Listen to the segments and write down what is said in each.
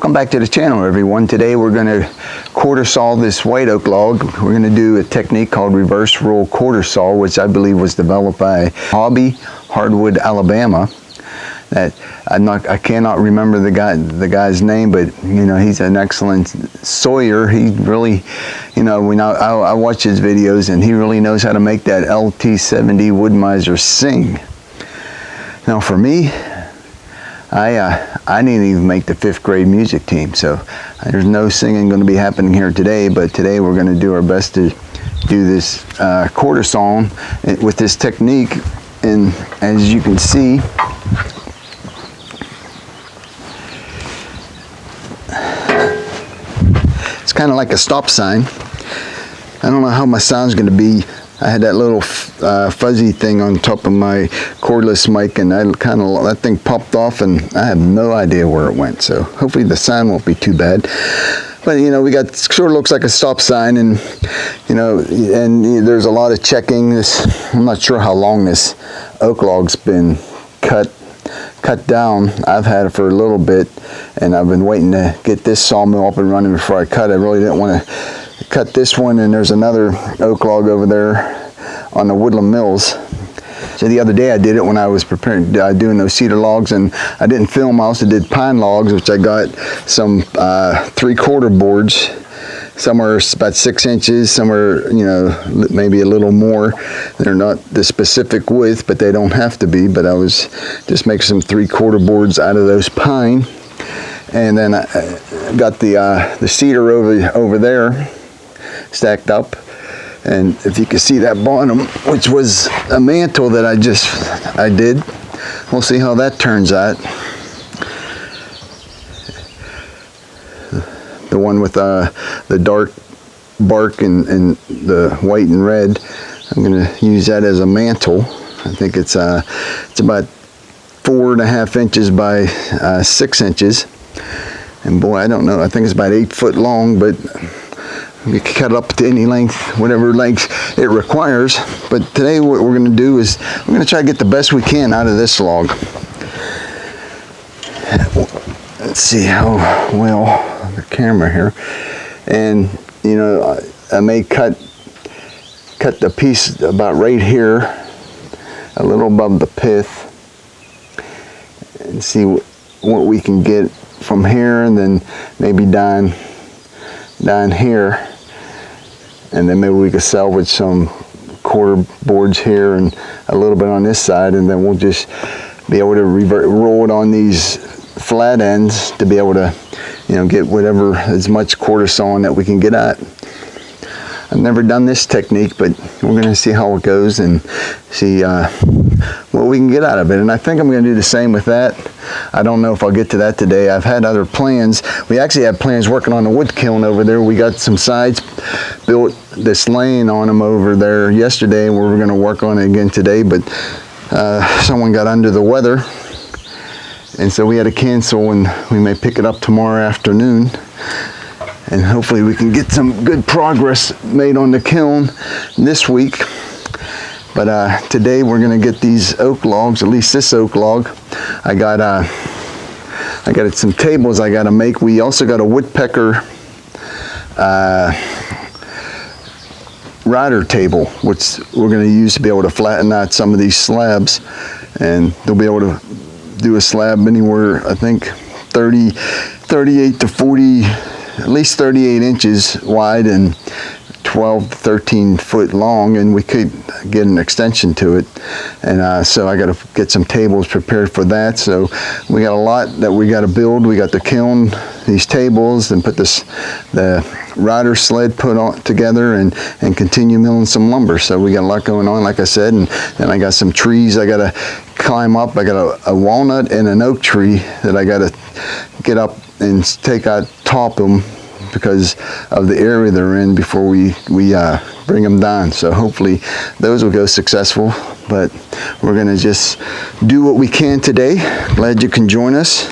Welcome back to the channel, everyone. Today we're going to quarter saw this white oak log. We're going to do a technique called reverse roll quarter saw, which I believe was developed by Hobby Hardwood, Alabama. That I cannot remember the guy's name, but you know, he's an excellent sawyer. He really, you know, I watch his videos and he really knows how to make that LT70 Wood-Mizer sing. Now for me, I didn't even make the 5th grade music team, so there's no singing going to be happening here today, but today we're going to do our best to do this quarter sawing with this technique. And as you can see, it's kind of like a stop sign. I don't know how my sound's going to be. I had that little fuzzy thing on top of my cordless mic, and that thing popped off, and I have no idea where it went. So hopefully the sound won't be too bad. But you know, sort of looks like a stop sign, and you know, and there's a lot of checking. I'm not sure how long this oak log's been cut down. I've had it for a little bit, and I've been waiting to get this sawmill up and running before I cut it. I really didn't want to cut this one, and there's another oak log over there on the Woodland Mills. So the other day I did it when I was preparing, doing those cedar logs, and I didn't film. I also did pine logs, which I got some 3/4 boards. Some are about 6 inches, some are, you know, maybe a little more. They're not the specific width, but they don't have to be. But I was just making some 3/4 boards out of those pine. And then I got the cedar over there stacked up, and if you can see that bottom, which was a mantle that I did, we'll see how that turns out. The one with the dark bark and the white and red, I'm going to use that as a mantle. I think it's about 4.5 inches by 6 inches, and boy, I don't know, I think it's about 8 foot long, but you can cut it up to any length, whatever length it requires. But today what we're going to do is we're going to try to get the best we can out of this log. Let's see how well the camera here. And you know, I may cut the piece about right here, a little above the pith, and see what we can get from here, and then maybe down here. And then maybe we could salvage some quarter boards here and a little bit on this side, and then we'll just be able to roll it on these flat ends to be able to, you know, get as much quarter sawing that we can get at. I've never done this technique, but we're going to see how it goes and see what we can get out of it. And I think I'm going to do the same with that. I don't know if I'll get to that today. I've had other plans. We actually had plans working on the wood kiln over there. We got some sides built, this lane on them over there yesterday, and we were going to work on it again today, but someone got under the weather, and so we had to cancel, and we may pick it up tomorrow afternoon. And hopefully we can get some good progress made on the kiln this week. But today we're going to get these oak logs, at least this oak log. I got some tables I got to make. We also got a woodpecker rider table, which we're going to use to be able to flatten out some of these slabs. And they'll be able to do a slab anywhere, I think, 38 to 40, at least 38 inches wide and 12 to 13 foot long, and we could get an extension to it. And so I got to get some tables prepared for that. So we got a lot that we got to build. We got the kiln, these tables, and put the rider sled put on together, and continue milling some lumber. So we got a lot going on, like I said. And then I got some trees I got to climb up. I got a walnut and an oak tree that I got to get up and take out, top them, because of the area they're in before we bring them down. So hopefully those will go successful, but we're going to just do what we can today. Glad you can join us.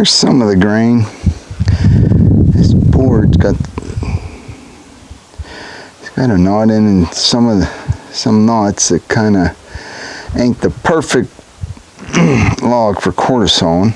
There's some of the grain. This board's got a knot in, and some knots that kind of ain't the perfect log for quarter sawing.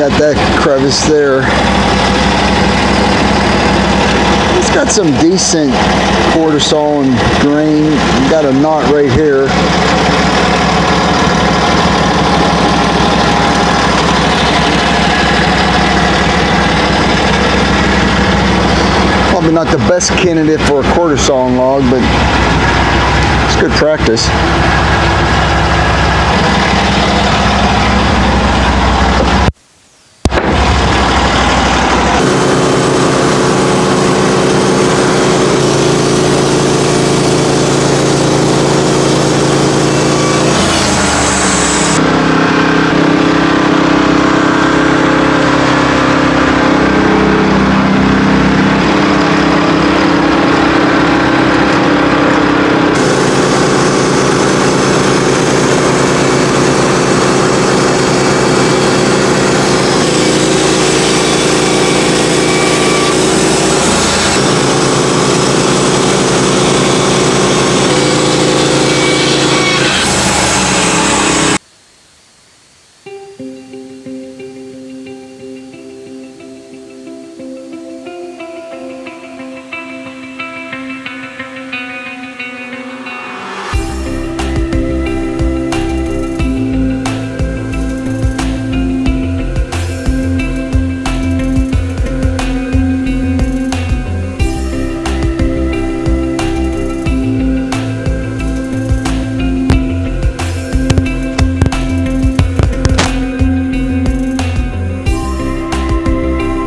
Got that crevice there. It's got some decent quarter saw and grain. Got a knot right here. Probably not the best candidate for a quarter sawing log, but it's good practice.